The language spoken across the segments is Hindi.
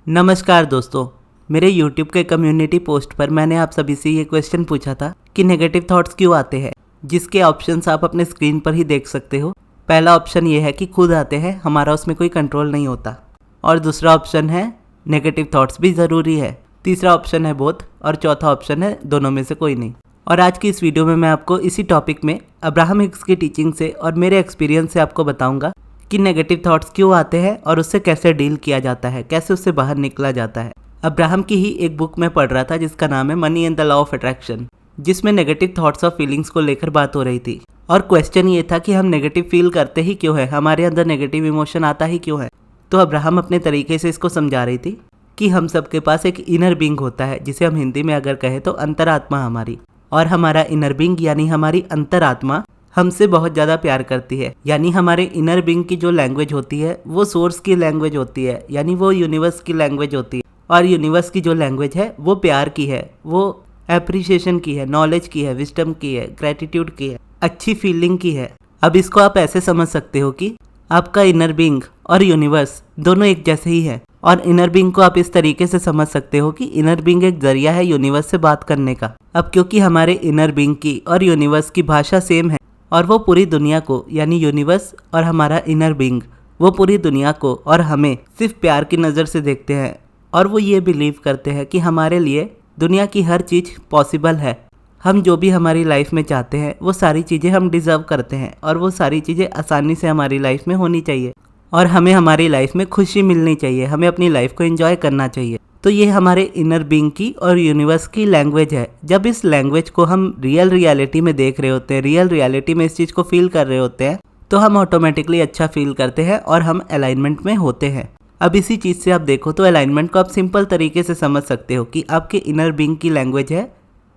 नमस्कार दोस्तों, मेरे YouTube के कम्युनिटी पोस्ट पर मैंने आप सभी से ये क्वेश्चन पूछा था कि नेगेटिव थॉट्स क्यों आते हैं, जिसके ऑप्शंस आप अपने स्क्रीन पर ही देख सकते हो। पहला ऑप्शन ये है कि खुद आते हैं, हमारा उसमें कोई कंट्रोल नहीं होता। और दूसरा ऑप्शन है नेगेटिव थॉट्स भी ज़रूरी है। तीसरा ऑप्शन है बोथ। और चौथा ऑप्शन है दोनों में से कोई नहीं। और आज की इस वीडियो में मैं आपको इसी टॉपिक में अब्राहम हिक्स की टीचिंग से और मेरे एक्सपीरियंस से आपको बताऊंगा कि नेगेटिव थॉट्स क्यों आते हैं और उससे कैसे डील किया जाता है, कैसे उससे बाहर निकला जाता है। अब्राहम की ही एक बुक में पढ़ रहा था जिसका नाम है money and the law of attraction, जिसमें नेगेटिव थॉट्स और फीलिंग्स को लेकर बात हो रही थी। और क्वेश्चन ये था कि हम नेगेटिव फील करते ही क्यों है, हमारे अंदर नेगेटिव इमोशन आता ही क्यों है। तो अब्राहम अपने तरीके से इसको समझा रही थी कि हम सबके पास एक इनर बीइंग होता है, जिसे हम हिंदी में अगर कहें तो अंतरात्मा हमारी। और हमारा इनर बीइंग यानी हमारी अंतरात्मा हमसे बहुत ज़्यादा प्यार करती है। यानी हमारे इनर बीइंग की जो लैंग्वेज होती है वो सोर्स की लैंग्वेज होती है, यानी वो यूनिवर्स की लैंग्वेज होती है। और यूनिवर्स की जो लैंग्वेज है वो प्यार की है, वो एप्रिसिएशन की है, नॉलेज की है, विजडम की है, ग्रेटिट्यूड की है, अच्छी फीलिंग की है। अब इसको आप ऐसे समझ सकते हो कि आपका इनर बीइंग और यूनिवर्स दोनों एक जैसे ही है। और इनर बीइंग को आप इस तरीके से समझ सकते हो कि इनर बीइंग एक जरिया है यूनिवर्स से बात करने का। अब क्योंकि हमारे इनर बीइंग की और यूनिवर्स की भाषा सेम है और वो पूरी दुनिया को, यानी यूनिवर्स और हमारा इनर बीइंग, वो पूरी दुनिया को और हमें सिर्फ प्यार की नज़र से देखते हैं। और वो ये बिलीव करते हैं कि हमारे लिए दुनिया की हर चीज़ पॉसिबल है। हम जो भी हमारी लाइफ में चाहते हैं वो सारी चीज़ें हम डिज़र्व करते हैं और वो सारी चीज़ें आसानी से हमारी लाइफ में होनी चाहिए। और हमें हमारी लाइफ में खुशी मिलनी चाहिए, हमें अपनी लाइफ को एंजॉय करना चाहिए। तो ये हमारे इनर बीइंग की और यूनिवर्स की लैंग्वेज है। जब इस लैंग्वेज को हम रियल रियलिटी में देख रहे होते हैं, रियल रियलिटी में इस चीज़ को फील कर रहे होते हैं, तो हम ऑटोमेटिकली अच्छा फील करते हैं और हम अलाइनमेंट में होते हैं। अब इसी चीज़ से आप देखो तो अलाइनमेंट को आप सिंपल तरीके से समझ सकते हो कि आपके इनर बीइंग की लैंग्वेज है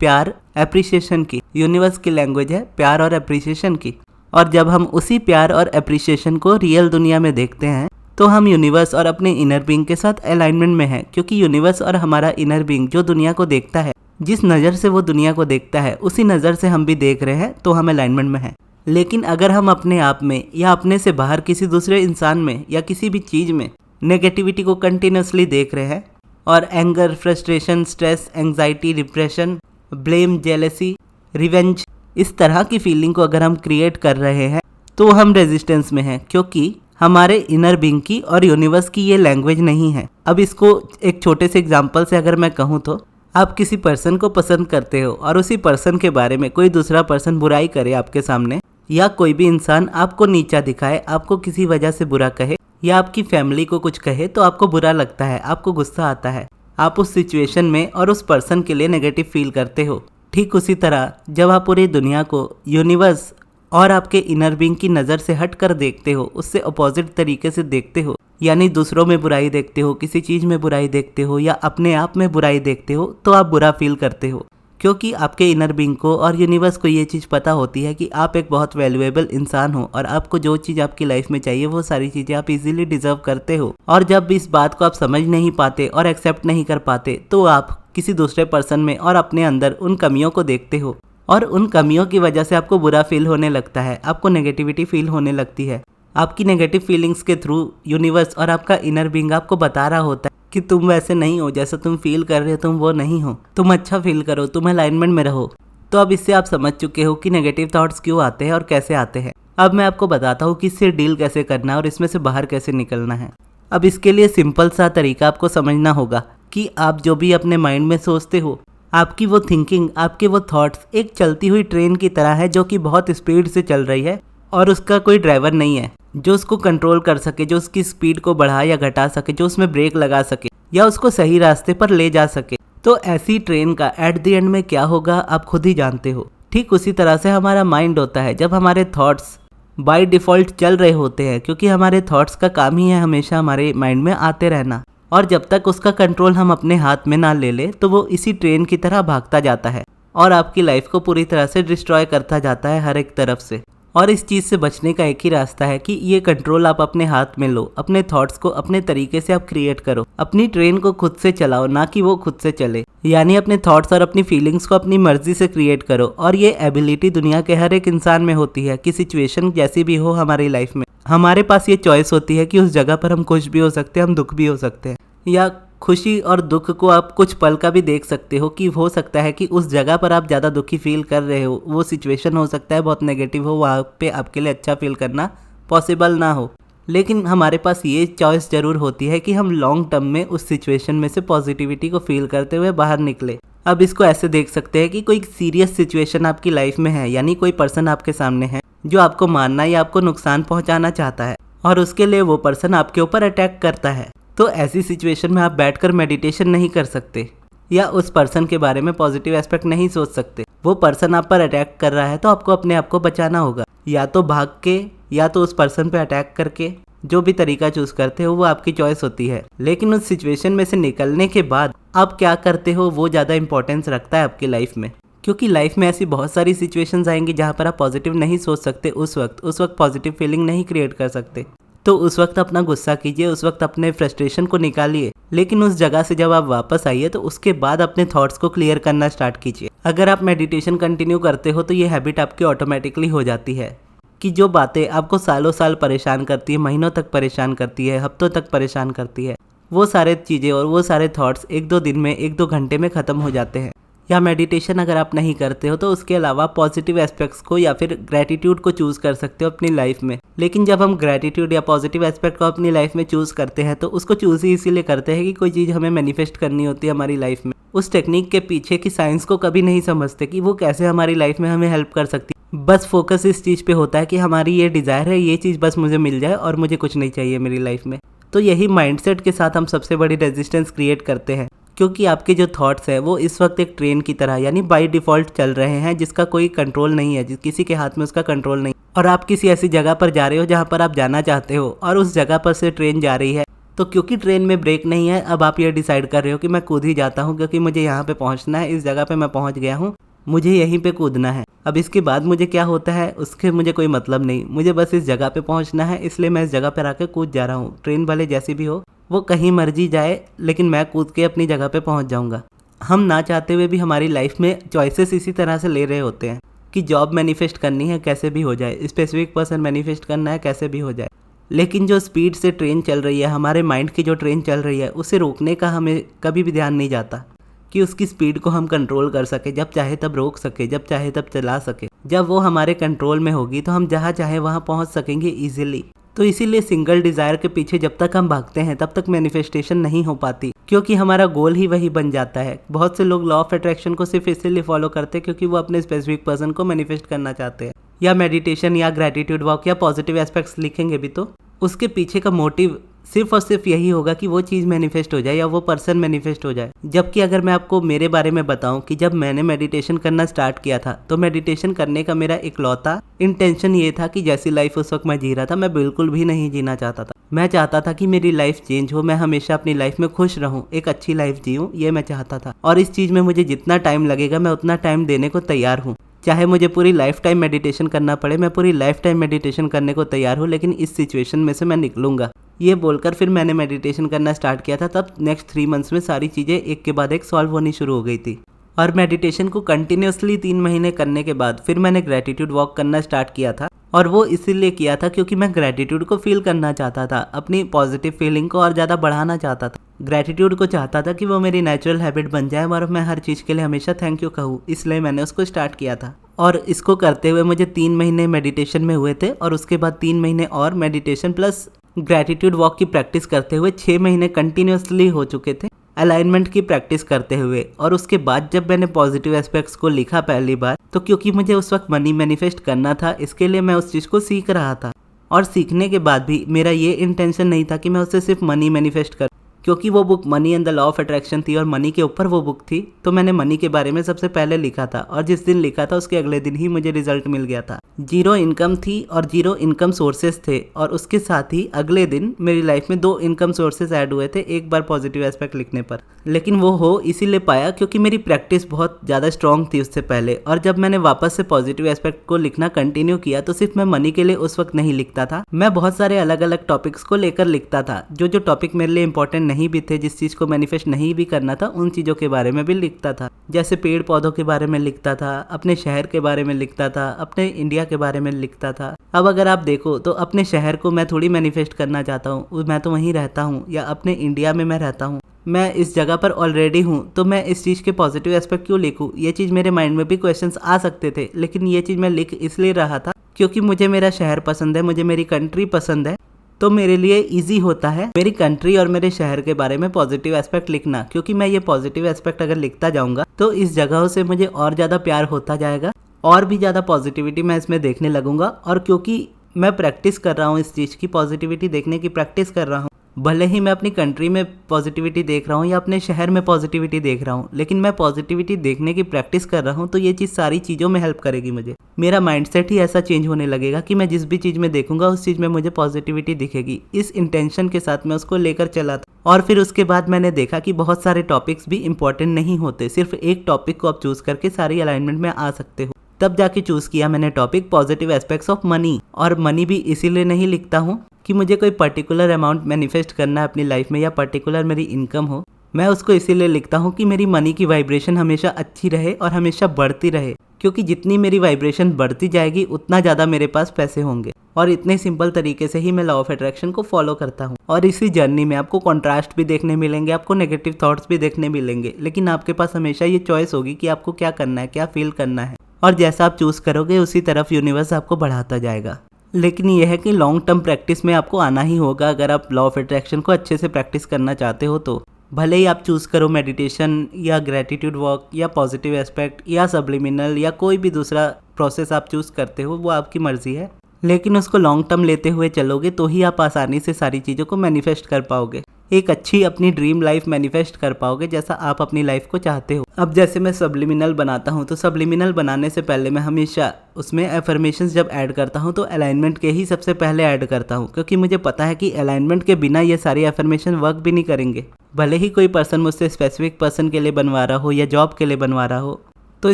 प्यार, एप्रिसिएशन की। यूनिवर्स की लैंग्वेज है प्यार और एप्रिसिएशन की। और जब हम उसी प्यार और एप्रिसिएशन को रियल दुनिया में देखते हैं तो हम यूनिवर्स और अपने इनर बीइंग के साथ अलाइनमेंट में हैं। क्योंकि यूनिवर्स और हमारा इनर बीइंग जो दुनिया को देखता है, जिस नज़र से वो दुनिया को देखता है उसी नज़र से हम भी देख रहे हैं, तो हम अलाइनमेंट में हैं। लेकिन अगर हम अपने आप में या अपने से बाहर किसी दूसरे इंसान में या किसी भी चीज़ में नेगेटिविटी को कंटिन्यूसली देख रहे हैं और anger, frustration, stress, anxiety, depression, blame, jealousy, revenge, इस तरह की फीलिंग को अगर हम क्रिएट कर रहे हैं तो हम रेजिस्टेंस में हैं, क्योंकि हमारे इनर बीइंग की और यूनिवर्स की ये लैंग्वेज नहीं है। अब इसको एक छोटे से एग्जांपल से अगर मैं कहूँ तो आप किसी पर्सन को पसंद करते हो और उसी पर्सन के बारे में कोई दूसरा पर्सन बुराई करे आपके सामने, या कोई भी इंसान आपको नीचा दिखाए, आपको किसी वजह से बुरा कहे या आपकी फैमिली को कुछ कहे, तो आपको बुरा लगता है, आपको गुस्सा आता है, आप उस सिचुएशन में और उस पर्सन के लिए नेगेटिव फील करते हो। ठीक उसी तरह जब आप पूरी दुनिया को यूनिवर्स और आपके इनर बीइंग की नज़र से हट कर देखते हो, उससे अपोजिट तरीके से देखते हो, यानी दूसरों में बुराई देखते हो, किसी चीज़ में बुराई देखते हो या अपने आप में बुराई देखते हो, तो आप बुरा फील करते हो। क्योंकि आपके इनर बीइंग को और यूनिवर्स को ये चीज़ पता होती है कि आप एक बहुत वैल्यूएबल इंसान हो और आपको जो चीज़ आपकी लाइफ में चाहिए वो सारी चीज़ें आप इजीली डिजर्व करते हो। और जब इस बात को आप समझ नहीं पाते और एक्सेप्ट नहीं कर पाते, तो आप किसी दूसरे पर्सन में और अपने अंदर उन कमियों को देखते हो और उन कमियों की वजह से आपको बुरा फील होने लगता है, आपको नेगेटिविटी फील होने लगती है। आपकी नेगेटिव फीलिंग्स के थ्रू यूनिवर्स और आपका इनर बीइंग आपको बता रहा होता है कि तुम वैसे नहीं हो, जैसा तुम फील कर रहे हो तुम वो नहीं हो, तुम अच्छा फील करो, तुम अलाइनमेंट में रहो। तो अब इससे आप समझ चुके हो कि नेगेटिव थॉट्स क्यों आते हैं और कैसे आते हैं। अब मैं आपको बताता हूँ कि इससे डील कैसे करना है और इसमें से बाहर कैसे निकलना है। अब इसके लिए सिंपल सा तरीका आपको समझना होगा कि आप जो भी अपने माइंड में सोचते हो, आपकी वो थिंकिंग, आपके वो थॉट्स एक चलती हुई ट्रेन की तरह है जो कि बहुत स्पीड से चल रही है और उसका कोई ड्राइवर नहीं है जो उसको कंट्रोल कर सके, जो उसकी स्पीड को बढ़ा या घटा सके, जो उसमें ब्रेक लगा सके या उसको सही रास्ते पर ले जा सके। तो ऐसी ट्रेन का एट द एंड में क्या होगा आप खुद ही जानते हो। ठीक उसी तरह से हमारा माइंड होता है। जब हमारे थॉट्स बाय डिफ़ॉल्ट चल रहे होते हैं, क्योंकि हमारे थॉट्स का काम ही है हमेशा हमारे माइंड में आते रहना, और जब तक उसका कंट्रोल हम अपने हाथ में ना ले ले तो वो इसी ट्रेन की तरह भागता जाता है और आपकी लाइफ को पूरी तरह से डिस्ट्रॉय करता जाता है हर एक तरफ से। और इस चीज़ से बचने का एक ही रास्ता है कि ये कंट्रोल आप अपने हाथ में लो, अपने थॉट्स को अपने तरीके से आप क्रिएट करो, अपनी ट्रेन को खुद से चलाओ, ना कि वो खुद से चले। यानी अपने थॉट्स और अपनी फीलिंग्स को अपनी मर्जी से क्रिएट करो। और ये एबिलिटी दुनिया के हर एक इंसान में होती है कि सिचुएशन जैसी भी हो हमारी लाइफ में, हमारे पास ये चॉइस होती है कि उस जगह पर हम खुश भी हो सकते हैं, हम दुख भी हो सकते हैं, या खुशी और दुख को आप कुछ पल का भी देख सकते हो कि हो सकता है कि उस जगह पर आप ज़्यादा दुखी फील कर रहे हो, वो सिचुएशन हो सकता है बहुत नेगेटिव हो, वहाँ पे आपके लिए अच्छा फील करना पॉसिबल ना हो। लेकिन हमारे पास ये चॉइस ज़रूर होती है कि हम लॉन्ग टर्म में उस सिचुएशन में से पॉजिटिविटी को फील करते हुए बाहर निकले। अब इसको ऐसे देख सकते हैं कि कोई सीरियस सिचुएशन आपकी लाइफ में है, यानी कोई पर्सन आपके सामने है जो आपको मारना या आपको नुकसान पहुंचाना चाहता है और उसके लिए वो पर्सन आपके ऊपर अटैक करता है। तो ऐसी सिचुएशन में आप बैठकर मेडिटेशन नहीं कर सकते या उस पर्सन के बारे में पॉजिटिव एस्पेक्ट नहीं सोच सकते। वो पर्सन आप पर अटैक कर रहा है तो आपको अपने आप को बचाना होगा, या तो भाग के या तो उस पर्सन पे अटैक करके। जो भी तरीका चूज करते हो वो आपकी चॉइस होती है, लेकिन उस सिचुएशन में से निकलने के बाद आप क्या करते हो वो ज़्यादा इंपॉर्टेंस रखता है आपकी लाइफ में। क्योंकि लाइफ में ऐसी बहुत सारी सिचुएशंस आएंगी जहाँ पर आप पॉजिटिव नहीं सोच सकते, उस वक्त पॉजिटिव फीलिंग नहीं क्रिएट कर सकते। तो उस वक्त अपना गुस्सा कीजिए, उस वक्त अपने फ्रस्ट्रेशन को निकालिए, लेकिन उस जगह से जब आप वापस आइए तो उसके बाद अपने थॉट्स को क्लियर करना स्टार्ट कीजिए। अगर आप मेडिटेशन कंटिन्यू करते हो तो ये हैबिट आपकी ऑटोमेटिकली हो जाती है कि जो बातें आपको सालों साल परेशान करती है, महीनों तक परेशान करती है, हफ्तों तक परेशान करती है, वो सारे चीज़ें और वो सारे थॉट्स 1-2 दिन में 1-2 घंटे में ख़त्म हो जाते हैं। या मेडिटेशन अगर आप नहीं करते हो तो उसके अलावा पॉजिटिव एस्पेक्ट्स को या फिर ग्रैटिट्यूड को चूज़ कर सकते हो अपनी लाइफ में। लेकिन जब हम ग्रैटिट्यूड या पॉजिटिव एस्पेक्ट को अपनी लाइफ में चूज़ करते हैं तो उसको चूज़ ही इसीलिए करते हैं कि कोई चीज़ हमें मैनिफेस्ट करनी होती है हमारी लाइफ में। उस टेक्निक के पीछे की साइंस को कभी नहीं समझते कि वो कैसे हमारी लाइफ में हमें हेल्प कर सकती है। बस फोकस इस चीज़ पे होता है कि हमारी ये डिज़ायर है, ये चीज़ बस मुझे मिल जाए और मुझे कुछ नहीं चाहिए मेरी लाइफ में। तो यही माइंडसेट के साथ हम सबसे बड़ी रेजिस्टेंस क्रिएट करते हैं, क्योंकि आपके जो थॉट्स हैं वो इस वक्त एक ट्रेन की तरह यानी बाय डिफ़ॉल्ट चल रहे हैं, जिसका कोई कंट्रोल नहीं है, किसी के हाथ में उसका कंट्रोल नहीं। और आप किसी ऐसी जगह पर जा रहे हो जहाँ पर आप जाना चाहते हो और उस जगह पर से ट्रेन जा रही है, तो क्योंकि ट्रेन में ब्रेक नहीं है, अब आप ये डिसाइड कर रहे हो कि मैं कूद ही जाता हूँ क्योंकि मुझे यहाँ पे पहुँचना है, इस जगह पे मैं पहुँच गया हूँ, मुझे यहीं पे कूदना है। अब इसके बाद मुझे क्या होता है उसके मुझे कोई मतलब नहीं, मुझे बस इस जगह पे पहुँचना है, इसलिए मैं इस जगह पर आके कूद जा रहा हूँ। ट्रेन भले जैसी भी हो, वो कहीं मर्जी जाए, लेकिन मैं कूद के अपनी जगह पे पहुँच जाऊँगा। हम ना चाहते हुए भी हमारी लाइफ में चॉइसेस इसी तरह से ले रहे होते हैं कि जॉब मैनिफेस्ट करनी है कैसे भी हो जाए, स्पेसिफिक पर्सन मैनिफेस्ट करना है कैसे भी हो जाए। लेकिन जो स्पीड से ट्रेन चल रही है, हमारे माइंड की जो ट्रेन चल रही है, उसे रोकने का हमें कभी भी ध्यान नहीं जाता कि उसकी स्पीड को हम कंट्रोल कर सके, जब चाहे तब रोक सके, जब चाहे तब चला सके। जब वो हमारे कंट्रोल में होगी तो हम जहाँ चाहे वहाँ पहुँच सकेंगे ईजिली। तो इसीलिए सिंगल डिज़ायर के पीछे जब तक हम भागते हैं तब तक मैनिफेस्टेशन नहीं हो पाती, क्योंकि हमारा गोल ही वही बन जाता है। बहुत से लोग लॉ ऑफ अट्रैक्शन को सिर्फ इसीलिए फॉलो करते हैं क्योंकि वो अपने स्पेसिफिक पर्सन को मैनिफेस्ट करना चाहते हैं। या मेडिटेशन या ग्रैटिट्यूड वॉक या पॉजिटिव एस्पेक्ट्स लिखेंगे भी तो उसके पीछे का मोटिव सिर्फ और सिर्फ यही होगा कि वो चीज़ मैनिफेस्ट हो जाए या वो पर्सन मैनिफेस्ट हो जाए। जबकि अगर मैं आपको मेरे बारे में बताऊं कि जब मैंने मेडिटेशन करना स्टार्ट किया था तो मेडिटेशन करने का मेरा इकलौता इंटेंशन ये था कि जैसी लाइफ उस वक्त मैं जी रहा था मैं बिल्कुल भी नहीं जीना चाहता था। मैं चाहता था कि मेरी लाइफ चेंज हो, मैं हमेशा अपनी लाइफ में खुश रहूं, एक अच्छी लाइफ जीऊं, ये मैं चाहता था। और इस चीज़ में मुझे जितना टाइम लगेगा मैं उतना टाइम देने को तैयार हूँ। चाहे मुझे पूरी लाइफ टाइम मेडिटेशन करना पड़े, मैं पूरी लाइफ टाइम मेडिटेशन करने को तैयार हूँ, लेकिन इस सिचुएशन में से मैं निकलूंगा। ये बोलकर फिर मैंने मेडिटेशन करना स्टार्ट किया था। तब नेक्स्ट 3 मंथ्स में सारी चीज़ें एक के बाद एक सॉल्व होनी शुरू हो गई थी। और मेडिटेशन को कंटिन्यूसली 3 महीने करने के बाद फिर मैंने ग्रैटिट्यूड वॉक करना स्टार्ट किया था। और वो इसीलिए किया था क्योंकि मैं ग्रैटिट्यूड को फील करना चाहता था, अपनी पॉजिटिव फीलिंग को और ज़्यादा बढ़ाना चाहता था। ग्रैटिट्यूड को चाहता था कि वो मेरी नेचुरल हैबिट बन जाए और मैं हर चीज़ के लिए हमेशा थैंक यू कहूँ, इसलिए मैंने उसको स्टार्ट किया था। और इसको करते हुए मुझे 3 महीने मेडिटेशन में हुए थे और उसके बाद 3 महीने और मेडिटेशन प्लस ग्रैटिट्यूड वॉक की प्रैक्टिस करते हुए 6 महीने कंटिन्यूसली हो चुके थे अलाइनमेंट की प्रैक्टिस करते हुए। और उसके बाद जब मैंने पॉजिटिव एस्पेक्ट्स को लिखा पहली बार, तो क्योंकि मुझे उस वक्त मनी मैनिफेस्ट करना था, इसके लिए मैं उस चीज़ को सीख रहा था। और सीखने के बाद भी मेरा ये इंटेंशन नहीं था कि मैं उससे सिर्फ मनी मैनिफेस्ट कर, क्योंकि वो book money and the law of attraction थी और मनी के ऊपर वो बुक थी, तो मैंने मनी के बारे में सबसे पहले लिखा था। और जिस दिन लिखा था उसके अगले दिन ही मुझे रिजल्ट मिल गया था। 0 इनकम थी और 0 इनकम सोर्सेज थे, और उसके साथ ही अगले दिन मेरी लाइफ में 2 इनकम सोर्सेज ऐड हुए थे एक बार पॉजिटिव एस्पेक्ट लिखने पर। लेकिन वो हो इसीलिए पाया क्योंकि मेरी प्रैक्टिस बहुत ज़्यादा स्ट्रॉन्ग थी उससे पहले। और जब मैंने वापस से पॉजिटिव एस्पेक्ट को लिखना कंटिन्यू किया तो सिर्फ मैं मनी के लिए उस वक्त नहीं लिखता था, मैं बहुत सारे अलग अलग टॉपिक्स को लेकर लिखता था। जो टॉपिक मेरे लिए इंपॉर्टेंट नहीं भी थे, जिस चीज़ को मैनिफेस्ट नहीं भी करना था, उन चीज़ों के बारे में भी लिखता था। जैसे पेड़ पौधों के बारे में लिखता था, अपने शहर के बारे में लिखता था, अपने इंडिया के बारे में लिखता था। अब अगर आप देखो तो अपने शहर को मैं थोड़ी मैनिफेस्ट करना चाहता हूँ, मैं तो वहीं रहता हूँ, या अपने इंडिया में मैं रहता हूँ, मैं इस जगह पर ऑलरेडी हूँ, तो मैं इस चीज़ के पॉजिटिव एस्पेक्ट क्यों लिखूँ। ये चीज़ मेरे माइंड में भी क्वेश्चंस आ सकते थे, लेकिन ये चीज़ मैं लिख इसलिए रहा था क्योंकि मुझे मेरा शहर पसंद है, मुझे मेरी कंट्री पसंद है। तो मेरे लिए इजी होता है मेरी कंट्री और मेरे शहर के बारे में पॉजिटिव एस्पेक्ट लिखना, क्योंकि मैं ये पॉजिटिव एस्पेक्ट अगर लिखता जाऊंगा तो इस जगहों से मुझे और ज़्यादा प्यार होता जाएगा और भी ज़्यादा पॉजिटिविटी मैं इसमें देखने लगूंगा। और क्योंकि मैं प्रैक्टिस कर रहा हूँ इस चीज़ की, पॉजिटिविटी देखने की प्रैक्टिस कर रहा हूँ, भले ही मैं अपनी कंट्री में पॉजिटिविटी देख रहा हूँ या अपने शहर में पॉजिटिविटी देख रहा हूँ, लेकिन मैं पॉजिटिविटी देखने की प्रैक्टिस कर रहा हूँ, तो ये चीज़ सारी चीज़ों में हेल्प करेगी मुझे। मेरा माइंडसेट ही ऐसा चेंज होने लगेगा कि मैं जिस भी चीज़ में देखूंगा उस चीज़ में मुझे पॉजिटिविटी दिखेगी। इस इंटेंशन के साथ मैं उसको लेकर चला था। और फिर उसके बाद मैंने देखा कि बहुत सारे टॉपिक्स भी इंपॉर्टेंट नहीं होते, सिर्फ एक टॉपिक को आप चूज करके सारी अलाइनमेंट में आ सकते हो। तब जाके चूज किया मैंने topic positive aspects of money. और मनी भी इसीलिए नहीं लिखता हूँ कि मुझे कोई पर्टिकुलर अमाउंट मैनिफेस्ट करना है अपनी लाइफ में या पर्टिकुलर मेरी इनकम हो। मैं उसको इसीलिए लिखता हूँ कि मेरी मनी की वाइब्रेशन हमेशा अच्छी रहे और हमेशा बढ़ती रहे, क्योंकि जितनी मेरी वाइब्रेशन बढ़ती जाएगी उतना ज़्यादा मेरे पास पैसे होंगे। और इतने सिंपल तरीके से ही मैं लॉ ऑफ अट्रैक्शन को फॉलो करता हूँ। और इसी जर्नी में आपको कॉन्ट्रास्ट भी देखने मिलेंगे, आपको नेगेटिव थॉट्स भी देखने मिलेंगे, लेकिन आपके पास हमेशा ये चॉइस होगी कि आपको क्या करना है, क्या फील करना है। और जैसा आप चूज करोगे उसी तरफ यूनिवर्स आपको बढ़ाता जाएगा। लेकिन यह है कि लॉन्ग टर्म प्रैक्टिस में आपको आना ही होगा अगर आप लॉ ऑफ अट्रैक्शन को अच्छे से प्रैक्टिस करना चाहते हो। तो भले ही आप चूज़ करो मेडिटेशन या ग्रेटिट्यूड वर्क या पॉजिटिव एस्पेक्ट या सब्लिमिनल या कोई भी दूसरा प्रोसेस आप चूज़ करते हो, वो आपकी मर्जी है, लेकिन उसको लॉन्ग टर्म लेते हुए चलोगे तो ही आप आसानी से सारी चीज़ों को मैनिफेस्ट कर पाओगे, एक अच्छी अपनी ड्रीम लाइफ मैनिफेस्ट कर पाओगे जैसा आप अपनी लाइफ को चाहते हो। अब जैसे मैं सब्लिमिनल बनाता हूँ, तो सब्लिमिनल बनाने से पहले मैं हमेशा उसमें एफर्मेशंस जब ऐड करता हूँ तो अलाइनमेंट के ही सबसे पहले ऐड करता हूँ, क्योंकि मुझे पता है कि अलाइनमेंट के बिना ये सारी एफर्मेशन वर्क भी नहीं करेंगे। भले ही कोई पर्सन मुझसे स्पेसिफिक पर्सन के लिए बनवा रहा हो या जॉब के लिए बनवा रहा हो, तो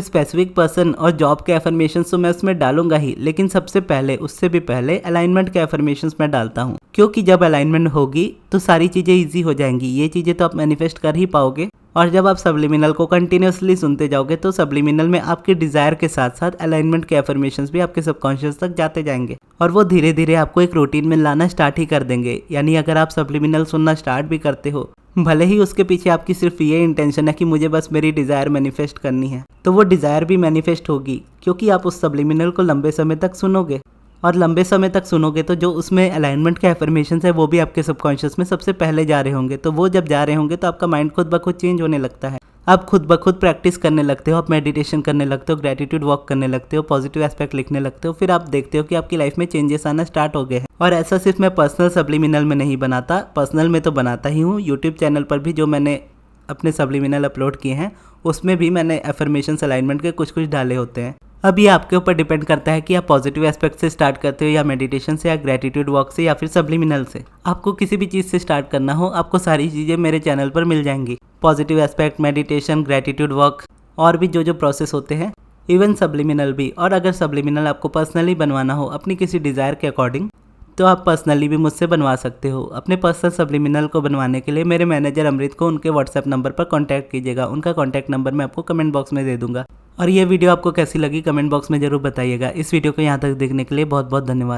स्पेसिफिक पर्सन और जॉब के एफर्मेशंस तो मैं उसमें डालूंगा ही, लेकिन सबसे पहले उससे भी पहले अलाइनमेंट के एफर्मेशंस मैं डालता हूँ, क्योंकि जब अलाइनमेंट होगी तो सारी चीज़ें इजी हो जाएंगी। ये चीज़ें तो आप मैनिफेस्ट कर ही पाओगे। और जब आप सब्लिमिनल को कंटिन्यूसली सुनते जाओगे तो सब्लिमिनल में आपके डिज़ायर के साथ साथ अलाइनमेंट के एफर्मेशंस भी आपके सबकॉन्शियस तक जाते जाएंगे और वो धीरे धीरे आपको एक रूटीन में लाना स्टार्ट ही कर देंगे। यानी अगर आप सब्लिमिनल सुनना स्टार्ट भी करते हो, भले ही उसके पीछे आपकी सिर्फ ये इंटेंशन है कि मुझे बस मेरी डिज़ायर मैनिफेस्ट करनी है, तो वो डिज़ायर भी मैनिफेस्ट होगी, क्योंकि आप उस सब्लिमिनल को लंबे समय तक सुनोगे। और लंबे समय तक सुनोगे तो जो उसमें अलाइनमेंट के एफर्मेशंस है वो भी आपके सबकॉन्शियस में सबसे पहले जा रहे होंगे। तो वो जब जा रहे होंगे तो आपका माइंड खुद ब खुद चेंज होने लगता है, आप खुद ब खुद प्रैक्टिस करने लगते हो, आप मेडिटेशन करने लगते हो, ग्रेटिट्यूड वर्क करने लगते हो, पॉजिटिव एस्पेक्ट लिखने लगते हो, फिर आप देखते हो कि आपकी लाइफ में चेंजेस आना स्टार्ट हो गए हैं। और ऐसा सिर्फ मैं पर्सनल सब्लिमिनल में नहीं बनाता, पर्सनल में तो बनाता ही हूँ, यूट्यूब चैनल पर भी जो मैंने अपने सब्लिमिनल अपलोड किए हैं उसमें भी मैंने एफर्मेशंस अलाइनमेंट के कुछ डाले होते हैं। अब ये आपके ऊपर डिपेंड करता है कि आप पॉजिटिव एस्पेक्ट से स्टार्ट करते हो या मेडिटेशन से या ग्रेटिट्यूड वर्क से या फिर सब्लिमिनल से। आपको किसी भी चीज़ से स्टार्ट करना हो, आपको सारी चीज़ें मेरे चैनल पर मिल जाएंगी। Positive aspect, meditation, gratitude work और भी जो प्रोसेस होते हैं, इवन सब्लिमिनल भी। और अगर सब्लिमिनल आपको पर्सनली बनवाना हो अपनी किसी डिज़ायर के अकॉर्डिंग, तो आप पर्सनली भी मुझसे बनवा सकते हो। अपने पर्सनल सब्लिमिनल को बनवाने के लिए मेरे मैनेजर अमृत को उनके व्हाट्सएप नंबर पर कांटेक्ट कीजिएगा। उनका कांटेक्ट नंबर मैं आपको कमेंट बॉक्स में दे दूंगा। और ये वीडियो आपको कैसी लगी कमेंट बॉक्स में ज़रूर बताइएगा। इस वीडियो को यहाँ तक देखने के लिए बहुत बहुत धन्यवाद।